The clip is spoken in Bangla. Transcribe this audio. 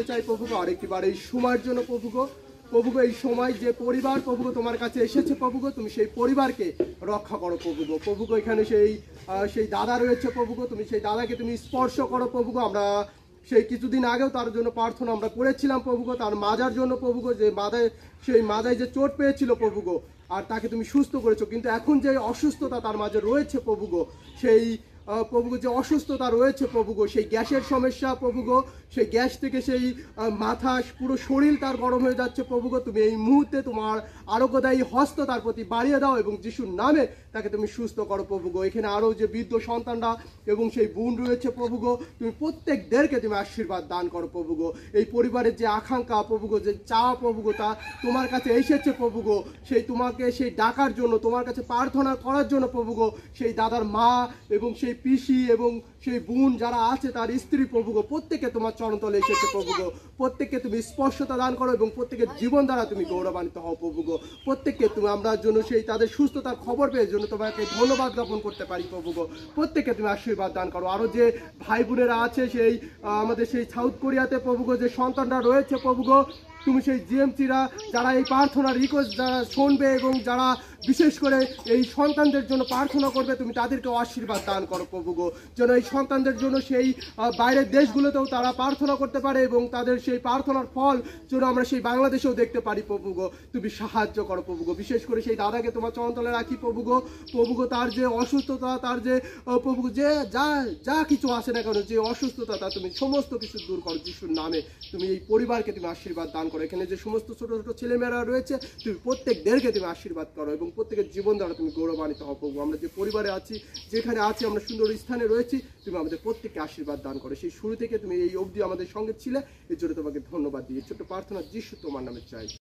চাই প্রভুকে আরেকটিবার এই সময়ের জন্য প্রভুকে, প্রভুকে এই সময় যে পরিবার প্রভুকে তোমার কাছে এসেছে প্রভুকে, তুমি সেই পরিবারকে রক্ষা করো প্রভুকে। প্রভুকে এখানে সেই দাদা রয়েছে প্রভুকে, তুমি সেই দাদাকে তুমি স্পর্শ করো প্রভুকে। আমরা সেই কিছুদিন আগেও তার জন্য প্রার্থনা আমরা করেছিলাম প্রভুকে, তার মাজার জন্য প্রভুকে, যে সেই মাজায় যে চোট পেয়েছিল প্রভুকে, আর তাকে তুমি সুস্থ করেছো। কিন্তু এখন যে অসুস্থতা তার মাঝে রয়েছে প্রভুকে, সেই প্রভুগো যে অসুস্থতা রয়েছে প্রভুগো, সেই গ্যাসের সমস্যা প্রভুগো, সেই গ্যাস থেকে সেই মাথা পুরো শরীর তার গরম হয়ে যাচ্ছে প্রভুগো, তুমি এই মুহূর্তে তোমার আরোগ্যদায়ী হস্ত তার প্রতি বাড়িয়ে দাও এবং যিশুর নামে তাকে তুমি সুস্থ করো প্রভুগো। এখানে আরও যে বৃদ্ধ সন্তানরা এবং সেই বোন রয়েছে প্রভুগো, তুমি প্রত্যেকদেরকে তুমি আশীর্বাদ দান করো প্রভুগো। এই পরিবারের যে আকাঙ্ক্ষা প্রভুগো, যে চাওয়া প্রভুগো, তা তোমার কাছে এসেছে প্রভুগো, সেই তোমাকে সেই ডাকার জন্য, তোমার কাছে প্রার্থনা করার জন্য প্রভুগো, সেই দাদার মা এবং সেই পিসি এবং সেই বোন যারা আছে তার স্ত্রী প্রভুগো, প্রত্যেকে তোমার চরণতলে এসেছে প্রভুগো। প্রত্যেককে তুমি স্পর্শতা দান করো এবং প্রত্যেকের জীবন দ্বারা তুমি গৌরবান্বিত হও প্রভুগো। প্রত্যেককে তুমি আমরা জন্য সেই তাদের সুস্থতার খবর পেয়ে জন্য তোমাকে ধন্যবাদ জ্ঞাপন করতে পারি প্রভুগো। প্রত্যেককে তুমি আশীর্বাদ দান করো। আরও যে ভাই বোনেরা আছে সেই আমাদের সেই সাউথ কোরিয়াতে প্রভুগো, যে সন্তানরা রয়েছে প্রভুগো, তুমি সেই জিএমসিরা যারা এই প্রার্থনার রিকোয়েস্ট যারা শুনবে এবং যারা বিশেষ করে এই সন্তানদের জন্য প্রার্থনা করবে, তুমি তাদেরকেও আশীর্বাদ দান করো প্রভুগো, যেন এই সন্তানদের জন্য সেই বাইরের দেশগুলোতেও তারা প্রার্থনা করতে পারে এবং তাদের সেই প্রার্থনার ফল যেন আমরা সেই বাংলাদেশেও দেখতে পারি প্রভুগো। তুমি সাহায্য করো প্রভুগো। বিশেষ করে সেই দাদাকে তোমার চরণতলে রাখি প্রভুগো। প্রভুগো তার যে অসুস্থতা, তার যে প্রভুগো যে যা কিছু আসে না কেন, যে অসুস্থতা তা তুমি সমস্ত কিছু দূর করো যিশুর নামে। তুমি এই পরিবারকে তুমি আশীর্বাদ দান করো। এখানে যে সমস্ত ছোট ছোট ছেলেমেয়েরা রয়েছে, তুমি প্রত্যেকদেরকে তুমি আশীর্বাদ করো এবং প্রত্যেকের জীবন দ্বারা তুমি গৌরবান্বিত হও প্রভু। আমরা যে পরিবারে আছি, যেখানে আছি, আমরা সুন্দর স্থানে রয়েছি, তুমি আমাদের প্রত্যেককে আশীর্বাদ দান করো। সেই শুরু থেকে তুমি এই অবধি আমাদের সঙ্গে ছিলে, এর জন্য তোমাকে ধন্যবাদ দিই। ছোট্ট প্রার্থনা যিশু তোমার নামে চাই।